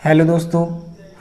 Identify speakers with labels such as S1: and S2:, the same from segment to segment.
S1: Hello दोस्तों,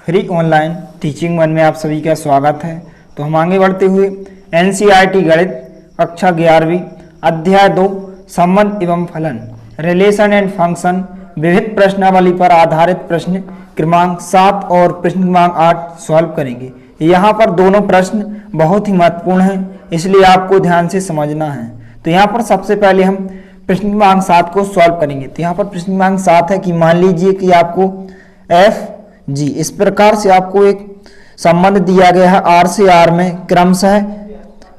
S1: free online teaching one में आप सभी का स्वागत है। तो हम आगे बढ़ते हुए एनसीईआरटी गणित कक्षा 11वीं अध्याय 2 संबंध एवं फलन रिलेशन एंड फंक्शन विविध प्रश्नावली पर आधारित प्रश्न क्रमांक 7 और प्रश्न क्रमांक 8 सॉल्व करेंगे। यहाँ पर दोनों प्रश्न बहुत ही महत्वपूर्ण हैं, इसलिए आपको ध्यान से समझना है। तो यहाँ पर सबसे पहले हम प्रश्न क्रमांक 7 को सॉल्व करेंगे। तो यहाँ पर प्रश्न क्रमांक 7 है कि मान लीजिए कि आपको एफ जी इस प्रकार से आपको एक संबंध दिया गया है आर से आर में क्रमशः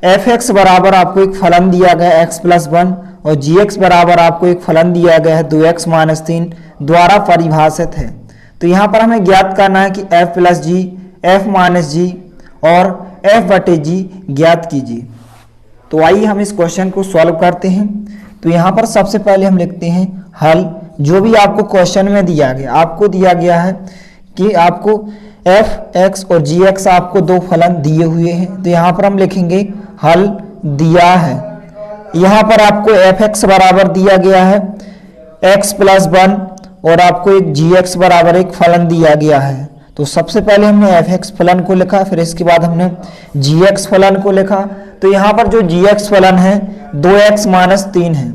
S1: एफ एक्स बराबर आपको एक फलन दिया गया है एक्स प्लस 1 और जी एक्स बराबर आपको एक फलन दिया गया है 2x माइनस 3 द्वारा परिभाषित है। तो यहाँ पर हमें ज्ञात करना है कि एफ प्लस जी, एफ माइनस जी और एफ बटे जी ज्ञात कीजिए। तो आइए हम इस क्वेश्चन को सॉल्व करते हैं। तो यहाँ पर सबसे पहले हम लिखते हैं हल। जो भी आपको क्वेश्चन में दिया गया, आपको दिया गया है कि आपको एफ एक्स और जी एक्स आपको दो फलन दिए हुए हैं। तो यहाँ पर हम लिखेंगे हल दिया है। यहाँ पर आपको एफ एक्स बराबर दिया गया है एक्स प्लस 1 और आपको एक जी एक्स बराबर एक फलन दिया गया है। तो सबसे पहले हमने एफ एक्स फलन को लिखा, फिर इसके बाद हमने जी एक्स फलन को लिखा। तो यहाँ पर जो जी एक्स फलन है 2x माइनस 3 है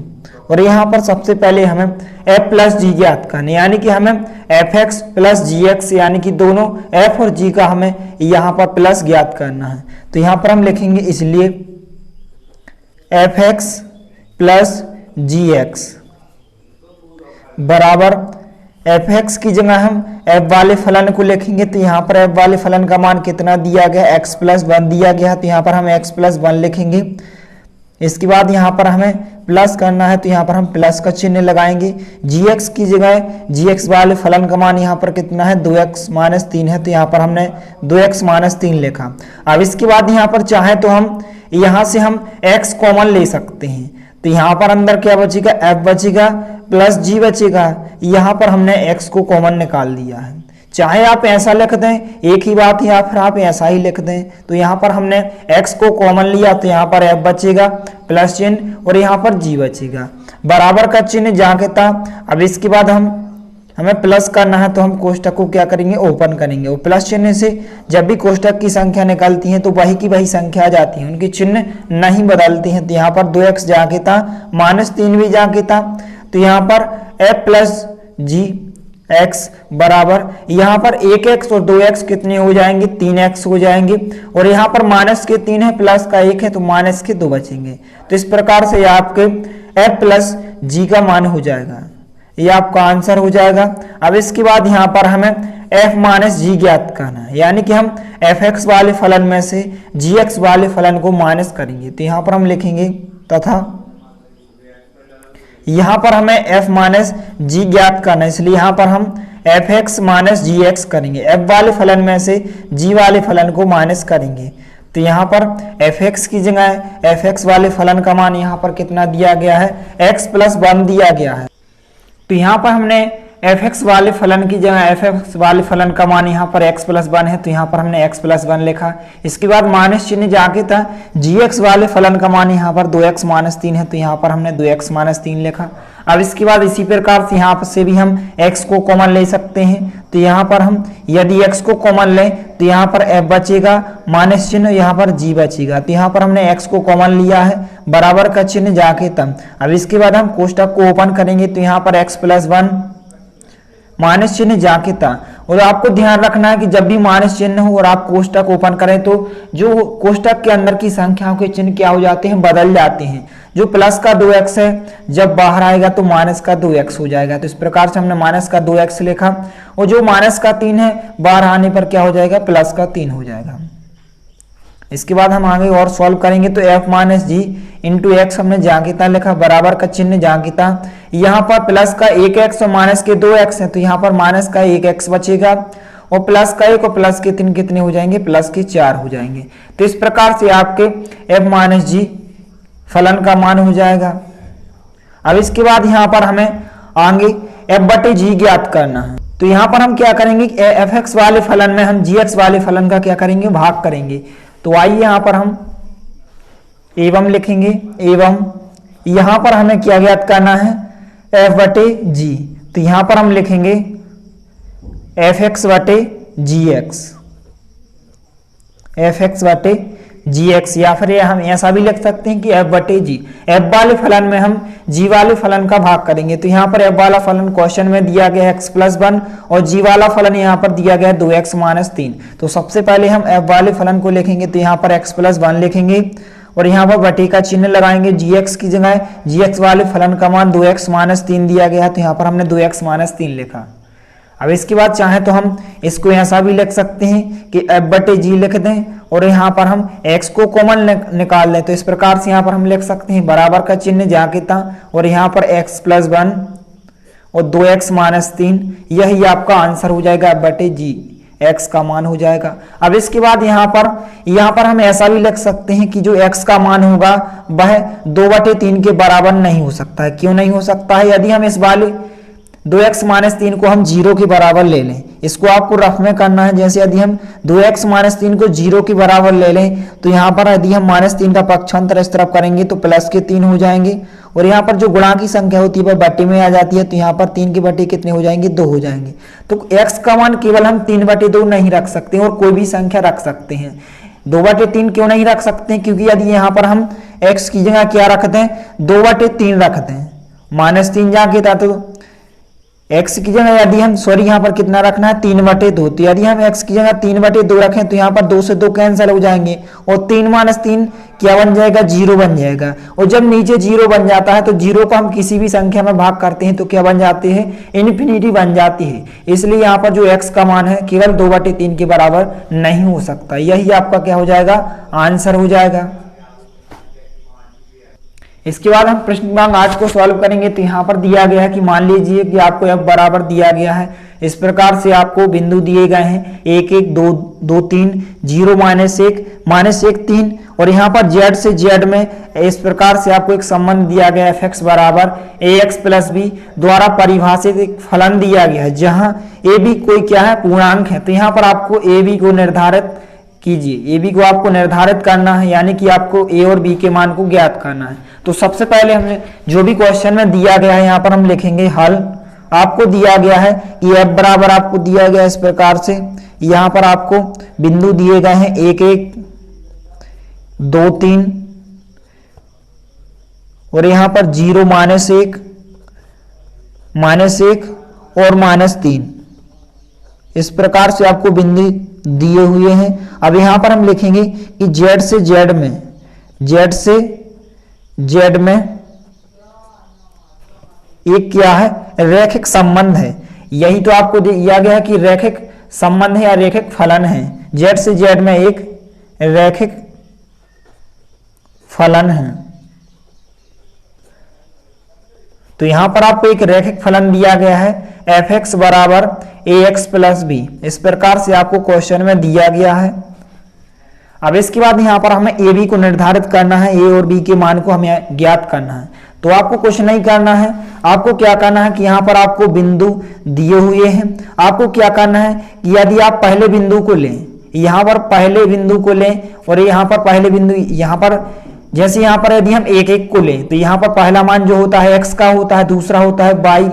S1: और यहाँ पर सबसे पहले हमें एफ प्लस जी ज्ञात करना, यानी कि हमें एफ एक्स प्लस जी एक्स यानी कि दोनों एफ और जी का हमें यहाँ पर प्लस ज्ञात करना है। तो यहाँ पर हम लिखेंगे इसलिए एफ एक्स प्लस जी एक्स बराबर एफ एक्स की जगह हम एफ वाले फलन को लिखेंगे। तो यहाँ पर एफ वाले फलन का मान कितना दिया गया, एक्स प्लस 1 दिया गया। तो यहाँ पर हम एक्स प्लस 1 लिखेंगे। इसके बाद यहाँ पर हमें प्लस करना है, तो यहाँ पर हम प्लस का चिन्ह लगाएंगे। जी एक्स की जगह जी एक्स वाले फलन का मान यहाँ पर कितना है 2x माइनस 3 है। तो यहाँ पर हमने 2x माइनस 3 लिखा। अब इसके बाद यहाँ पर चाहे तो हम यहाँ से हम x कॉमन ले सकते हैं। तो यहाँ पर अंदर क्या बचेगा, f बचेगा प्लस g बचेगा। यहाँ पर हमने x को कॉमन निकाल दिया है। चाहे आप ऐसा लिख दें, एक ही बात है, या फिर आप ऐसा ही लिख दें। तो यहाँ पर हमने x को कॉमन लिया, तो यहाँ पर f बचेगा प्लस चिन्ह और यहाँ पर g बचेगा, बराबर का चिन्ह जाके था। अब इसके बाद हमें प्लस करना है, तो हम कोष्टक को क्या करेंगे, ओपन करेंगे। और प्लस चिन्ह से जब भी कोष्टक की संख्या निकलती है तो वही की वही संख्या आ जाती है, उनके चिन्ह नहीं बदलती हैं। तो यहाँ पर 2x जाके था, माइनस 3 भी जाके था। तो यहाँ पर f प्लस जी एक्स बराबर यहाँ पर 1x और 2x कितने हो जाएंगे, 3x हो जाएंगे। और यहाँ पर माइनस के 3 है, प्लस का 1 है, तो माइनस के 2 बचेंगे। तो इस प्रकार से आपके f प्लस जी का मान हो जाएगा, ये आपका आंसर हो जाएगा। अब इसके बाद यहाँ पर हमें f माइनस जी ज्ञात करना है, यानी कि हम एफ एक्स वाले फलन में से जी एक्स वाले फलन को माइनस करेंगे। तो यहाँ पर हम लिखेंगे तथा यहाँ पर हमें f माइनस जी ज्ञात करना है, इसलिए यहाँ पर हम एफ एक्स माइनस जी एक्स करेंगे। f वाले फलन में से g वाले फलन को माइनस करेंगे। तो यहाँ पर एफ एक्स की जगह एफ एक्स वाले फलन का मान यहाँ पर कितना दिया गया है, x प्लस 1 दिया गया है। तो यहाँ पर हमने एफ एक्स वाले फलन की जगह एफ एक्स वाले फलन का मान यहाँ पर x प्लस 1 है, तो यहाँ पर हमने x प्लस 1 लिखा। इसके बाद माइनस चिन्ह जाके था, जी एक्स वाले फलन का मान यहाँ पर 2x माइनस 3 है, तो यहाँ पर हमने 2x माइनस 3 लिखा। अब इसके बाद इसी प्रकार से यहाँ से भी हम x को कॉमन ले सकते हैं। तो यहाँ पर हम यदि x को कॉमन लें तो यहाँ पर f बचेगा, माइनस चिन्ह, यहाँ पर g बचेगा। तो यहाँ पर हमने x को कॉमन लिया है, बराबर का चिन्ह जाके तब। अब इसके बाद हम कोष्टक को ओपन करेंगे। तो यहाँ पर x प्लस 1 माइनस चिन्ह जाके था। और आपको ध्यान रखना है कि जब भी माइनस चिन्ह हो और आप कोष्टक ओपन करें तो जो कोष्टक के अंदर की संख्याओं के चिन्ह क्या हो जाते हैं, बदल जाते हैं। जो प्लस का 2x है जब बाहर आएगा तो माइनस का 2x हो जाएगा। तो इस प्रकार से हमने माइनस का 2x लिखा और जो माइनस का 3 है बाहर आने पर क्या हो जाएगा, प्लस का 3 हो जाएगा। इसके बाद हम आगे और सॉल्व करेंगे। तो f माइनस जी इंटू एक्स हमने जांकिता लिखा, बराबर का चिन्ह जांकिता। यहाँ पर प्लस का 1x और माइनस के 2x है, तो यहाँ पर माइनस का 1x बचेगा और प्लस का 1 और प्लस के 3 कितने हो जाएंगे, प्लस के 4 हो जाएंगे। तो इस प्रकार से आपके f माइनस जी फलन का मान हो जाएगा। अब इसके बाद यहाँ पर हमें आगे f बटे जी ज्ञात करना है। तो यहाँ पर हम क्या करेंगे, एफ एक्स वाले फलन में हम जी एक्स वाले फलन का क्या करेंगे, भाग करेंगे। तो आइए यहाँ पर हम एवं लिखेंगे, एवं यहाँ पर हमें क्या ज्ञात करना है, f बटे जी। तो यहाँ पर हम लिखेंगे एफ एक्स बटे जी एक्स, एफ एक्स बटे जी एक्स, या फिर ये हम ऐसा भी लिख सकते हैं कि एफ बटे जी। एफ वाले फलन में हम जी वाले फलन का भाग करेंगे, तो यहाँ पर एफ वाला फलन क्वेश्चन में दिया गया है x+1 और जी वाला फलन यहाँ पर दिया गया है 2x-3। तो सबसे पहले हम एफ वाले फलन को लिखेंगे, तो यहाँ पर x+1 लिखेंगे और यहाँ पर बटे का चिन्ह लगाएंगे, जी एक्स की जगह जी एक्स वाले फलन का मान 2x-3 दिया गया है, तो यहाँ पर हमने 2x-3 लिखा। अब इसके बाद चाहे तो हम इसको ऐसा भी लिख सकते हैं कि एफ बटे जी लिख दें और यहाँ पर हम x को कॉमन निकाल लें, तो इस प्रकार से यहाँ पर हम लिख सकते हैं बराबर का चिन्ह जाके था और यहाँ पर x+1 और 2x-3, यही आपका आंसर हो जाएगा, एफ बटे जी x का मान हो जाएगा। अब इसके बाद यहाँ पर हम ऐसा भी लिख सकते हैं कि जो x का मान होगा वह 2/3 के बराबर नहीं हो सकता है। क्यों नहीं हो सकता है? यदि हम इस वाले 2x-3 को हम 0 के बराबर ले लें, इसको आपको रफ में करना है। जैसे यदि हम 2x-3 को 0 के बराबर ले लें, तो यहाँ पर यदि हम -3 का पक्षांतर इस तरफ करेंगे तो +3 हो जाएंगे और यहाँ पर जो गुणा की संख्या होती है वह बटे में आ जाती है, तो यहाँ पर 3 के बटे कितने हो जाएंगे? 2 हो जाएंगे। तो x का मान केवल हम 3/2 नहीं रख सकते और कोई भी संख्या रख सकते हैं। 2/3 क्यों नहीं रख सकते? क्योंकि यदि यहाँ पर हम x की जगह क्या रखते हैं? 2/3 रखते हैं, -3 जाके था तो x की जगह यदि हम यहाँ पर कितना रखना है? 3/2। तो यदि हम x की जगह 3/2 रखें तो यहाँ पर 2 से 2 कैंसिल हो जाएंगे और 3 - 3 क्या बन जाएगा? 0 बन जाएगा। और जब नीचे 0 बन जाता है तो 0 को हम किसी भी संख्या में भाग करते हैं तो क्या बन जाते हैं? इन्फिनिटी बन जाती है। इसलिए यहाँ पर जो x का मान है केवल 2/3 के बराबर नहीं हो सकता। यही आपका क्या हो जाएगा? आंसर हो जाएगा। इसके बाद हम प्रश्न क्रमांक 8 को सॉल्व करेंगे। तो यहाँ पर दिया गया है कि मान लीजिए कि आपको f बराबर दिया गया है, इस प्रकार से आपको बिंदु दिए गए हैं 1 1 2 2 3 0 -1 -1 3 और यहाँ पर z से z में इस प्रकार से आपको एक संबंध दिया गया है f बराबर ax + b द्वारा परिभाषित एक फलन दिया गया है, जहाँ a b कोई क्या है? पूर्णांक है। तो यहाँ पर आपको a b को निर्धारित कीजिए, ए बी को आपको निर्धारित करना है, यानी कि आपको ए और बी के मान को ज्ञात करना है। तो सबसे पहले हमने जो भी क्वेश्चन में दिया गया है यहाँ पर हम लिखेंगे हल। आपको दिया गया है कि एफ बराबर आपको दिया गया इस प्रकार से, यहाँ पर आपको बिंदु दिए गए हैं 1 1 2 3 और यहाँ पर 0 -1 -1 और -3, इस प्रकार से आपको बिंदु दिए हुए हैं। अब यहां पर हम लिखेंगे कि z से z में एक क्या है? रैखिक संबंध है। यही तो आपको दिया गया है कि रैखिक संबंध है या रैखिक फलन है। z से z में एक रैखिक फलन है। तो यहां पर आपको एक रैखिक फलन दिया गया है f(x) बराबर ax + b, इस प्रकार से आपको क्वेश्चन में दिया गया है। अब इसके बाद यहाँ पर हमें a b को निर्धारित करना है, a और b के मान को हमें ज्ञात करना है। तो आपको कुछ नहीं करना है, आपको क्या करना है कि यहाँ पर आपको बिंदु दिए हुए हैं। आपको क्या करना है कि यदि आप पहले बिंदु को लें, यहाँ पर पहले बिंदु को लें और यहाँ पर पहले बिंदु, यहाँ पर जैसे यहाँ पर यदि हम 1 1 को लें तो यहाँ पर पहला मान जो होता है x का होता है, दूसरा होता है y,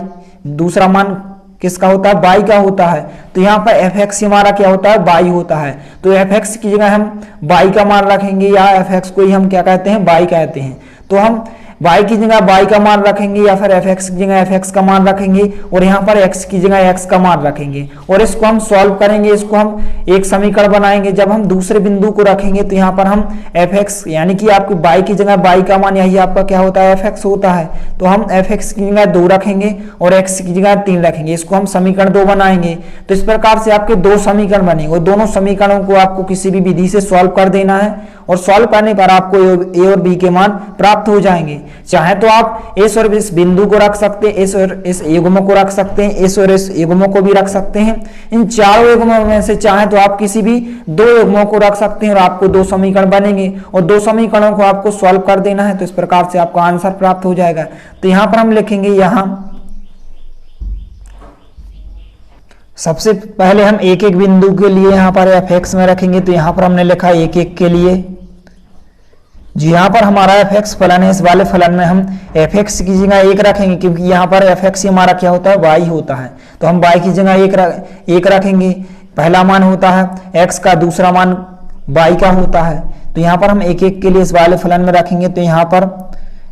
S1: दूसरा मान किसका होता है? y का होता है। तो यहाँ पर f(x) हमारा क्या होता है? y होता है। तो f(x) की जगह हम y का मान रखेंगे या f(x) को ही हम क्या कहते हैं? y कहते हैं। तो हम y की जगह y का मान रखेंगे या फिर f(x) की जगह f(x) का मान रखेंगे और यहाँ पर x की जगह x का मान रखेंगे और इसको हम सॉल्व करेंगे। इसको हम एक समीकरण बनाएंगे। जब हम दूसरे बिंदु को रखेंगे तो यहाँ पर हम f(x) यानी कि आपकी y की जगह y का मान, यही आपका क्या होता है? f(x) होता है। तो हम f(x) की जगह 2 रखेंगे और x की जगह 3 रखेंगे। इसको हम समीकरण 2 बनाएंगे। तो इस प्रकार से आपके 2 समीकरण बनेंगे और दोनों समीकरणों को आपको किसी भी विधि से सॉल्व कर देना है और सॉल्व करने पर आपको a और b के मान प्राप्त हो जाएंगे। चाहे तो आप इस और इस बिंदु को रख सकते हैं, इस और इस युग्म को रख सकते हैं, इस और इस युग्म को भी रख सकते हैं। इन चारों युग्मों में से चाहे तो आप किसी भी 2 युग्मों को रख सकते हैं और आपको 2 समीकरण बनेंगे और 2 समीकरणों को आपको सॉल्व कर देना है। तो इस प्रकार से आपको आंसर प्राप्त हो जाएगा। तो यहाँ पर हम लिखेंगे, यहाँ सबसे पहले हम एक एक बिंदु के लिए यहाँ पर f(x) में रखेंगे। तो यहाँ पर हमने लिखा 1 1 के लिए जी यहाँ पर हमारा fx फलन है, इस वाले फलन में हम fx की जगह 1 रखेंगे, क्योंकि यहाँ पर fx ही हमारा क्या होता है, y होता है, तो हम y की जगह 1 रखेंगे। पहला मान होता है x का, दूसरा मान y का होता है, तो यहाँ पर हम 1 के लिए इस वाले फलन में रखेंगे। तो यहाँ पर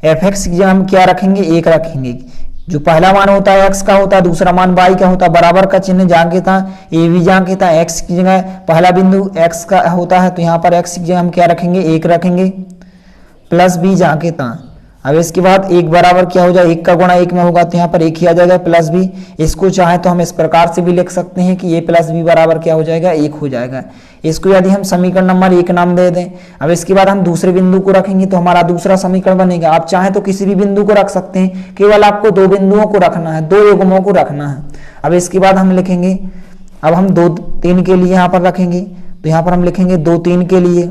S1: fx की जगह हम क्या रखेंगे, 1 रखेंगे। जो पहला मान होता है x का होता है, दूसरा मान y का होता है, बराबर का चिन्ह जाके था, ए भी जाके था, x की जगह पहला बिंदु x का होता है, तो यहाँ पर x की जगह हम क्या रखेंगे, 1 रखेंगे, प्लस बी जाके था। अब इसके बाद 1 बराबर क्या हो जाए, 1 का गुणा 1 में होगा, तो यहाँ पर 1 ही आ जाएगा, प्लस बी। इसको चाहे तो हम इस प्रकार से भी लिख सकते हैं कि a प्लस बी बराबर क्या हो जाएगा, 1 हो जाएगा। इसको यदि हम समीकरण नंबर 1 नाम दे दें। अब इसके बाद हम दूसरे बिंदु को रखेंगे तो हमारा दूसरा समीकरण बनेगा। आप चाहे तो किसी भी बिंदु को रख सकते हैं, केवल आपको 2 बिंदुओं को रखना है, 2 युग्मों को रखना है। अब इसके बाद हम लिखेंगे, अब हम 2 3 के लिए यहाँ पर रखेंगे, तो यहाँ पर हम लिखेंगे 2 3 के लिए,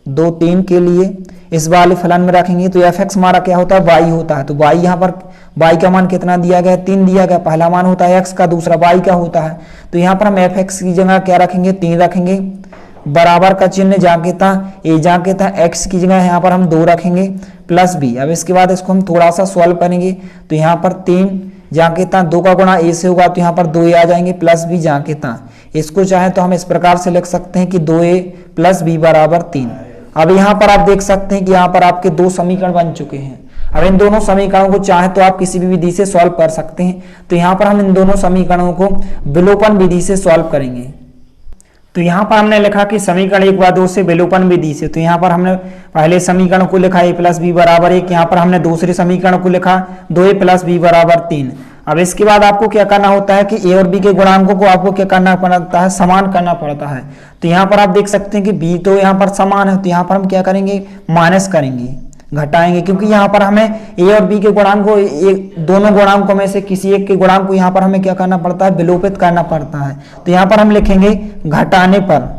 S1: 2 3 के लिए इस वाले फलन में रखेंगे। तो fx हमारा क्या होता है, y होता है, तो y यहाँ पर y का मान कितना दिया गया है, 3 दिया गया। पहला मान होता है x का, दूसरा y का होता है, तो यहाँ पर हम fx की जगह क्या रखेंगे, 3 रखेंगे, बराबर का चिन्ह जाके था, a जाके था, x की जगह यहाँ पर हम 2 रखेंगे, प्लस b। अब इसके बाद इसको हम थोड़ा सा सॉल्व करेंगे, तो यहाँ पर 3 जाके था, 2 का गुणा a से होगा, तो यहाँ पर 2a आ जाएंगे, प्लस b जाके था। इसको चाहे तो हम इस प्रकार से लिख सकते हैं कि 2a प्लस b बराबर 3। अब यहाँ पर आप देख सकते हैं कि यहाँ पर आपके 2 समीकरण बन चुके हैं। अब इन दोनों समीकरणों को चाहे तो आप किसी भी विधि से सॉल्व कर सकते हैं। तो यहाँ पर हम इन दोनों समीकरणों को विलोपन विधि से सॉल्व करेंगे। तो यहाँ पर हमने लिखा कि समीकरण 1 व 2 से विलोपन विधि से, तो यहाँ पर हमने पहले समीकरण को लिखा a प्लस बी बराबर 1, यहाँ पर हमने दूसरे समीकरण को लिखा 2a प्लस बी बराबर 3। अब इसके बाद आपको क्या करना होता है कि a और b के गुणांकों को आपको क्या करना पड़ता है, समान करना पड़ता है। तो यहाँ पर आप देख सकते हैं कि b तो यहाँ पर समान है, तो यहाँ पर हम क्या करेंगे, माइनस करेंगे, घटाएंगे, क्योंकि यहाँ पर हमें a और b के गुणांक को दोनों गुणांकों में से किसी एक के गुणांक को यहाँ पर हमें क्या करना पड़ता है, विलोपित करना पड़ता है। तो यहाँ पर हम लिखेंगे घटाने पर।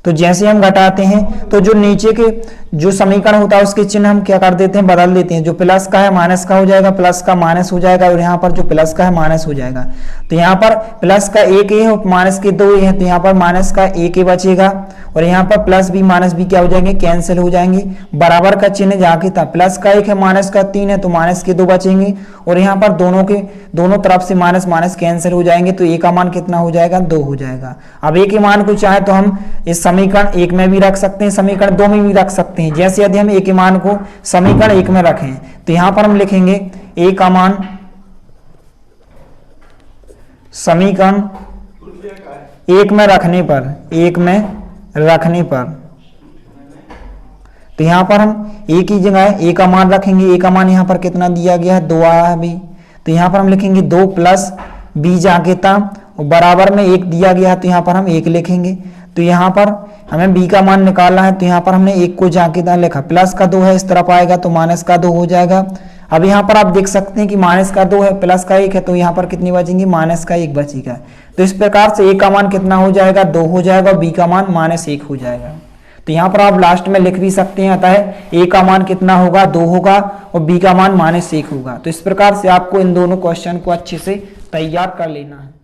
S1: तो जैसे हम घटाते हैं तो जो नीचे के जो समीकरण होता है उसके चिन्ह हम क्या कर देते हैं, बदल देते हैं। जो प्लस का है माइनस का हो जाएगा, प्लस का माइनस हो जाएगा, और यहाँ पर जो प्लस का है माइनस हो जाएगा। तो यहाँ पर प्लस का 1 है और माइनस के 2 है, तो यहाँ पर माइनस का 1 बचेगा, और यहाँ पर प्लस बी माइनस बी क्या हो जाएंगे, कैंसिल हो जाएंगे। बराबर का चिन्ह जाके था, प्लस का 1 है माइनस का 3 है, तो माइनस के 2 बचेंगे, और यहाँ पर दोनों तरफ से माइनस माइनस कैंसिल हो जाएंगे। तो a का मान कितना हो जाएगा, 2 हो जाएगा। अब a के मान को चाहे तो हम इस समीकरण 1 में भी रख सकते हैं, समीकरण 2 में भी रख सकते हैं। जैसे यदि हम a के मान को समीकरण 1 में रखें, तो यहाँ पर हम लिखेंगे a का मान समीकरण 1 में रखने पर, तो यहाँ पर हम a की जगह a का मान रखेंगे। a का मान यहाँ पर कितना दिया गया है, 2 आया है अभी, तो यहाँ पर हम लिखेंगे 2 प्लस b जाके था, और बराबर में 1 दिया गया है, तो यहाँ पर हम 1 लिखेंगे। तो यहाँ पर हमें b का मान निकालना है, तो यहाँ पर हमने 1 को जाके था लिखा, प्लस का 2 है इस तरफ आएगा, तो माइनस का 2 हो जाएगा। अब यहाँ पर आप देख सकते हैं कि माइनस का 2 है, प्लस का 1 है, तो यहाँ पर कितनी बचेंगी, माइनस का 1 बचेगा। तो इस प्रकार से a का मान कितना हो जाएगा, 2 हो जाएगा, b का मान -1 हो जाएगा। तो यहाँ पर आप लास्ट में लिख भी सकते हैं, अतः a का मान कितना होगा, 2 होगा, और b का मान -1 होगा। तो इस प्रकार से आपको इन दोनों क्वेश्चन को अच्छे से तैयार कर लेना है।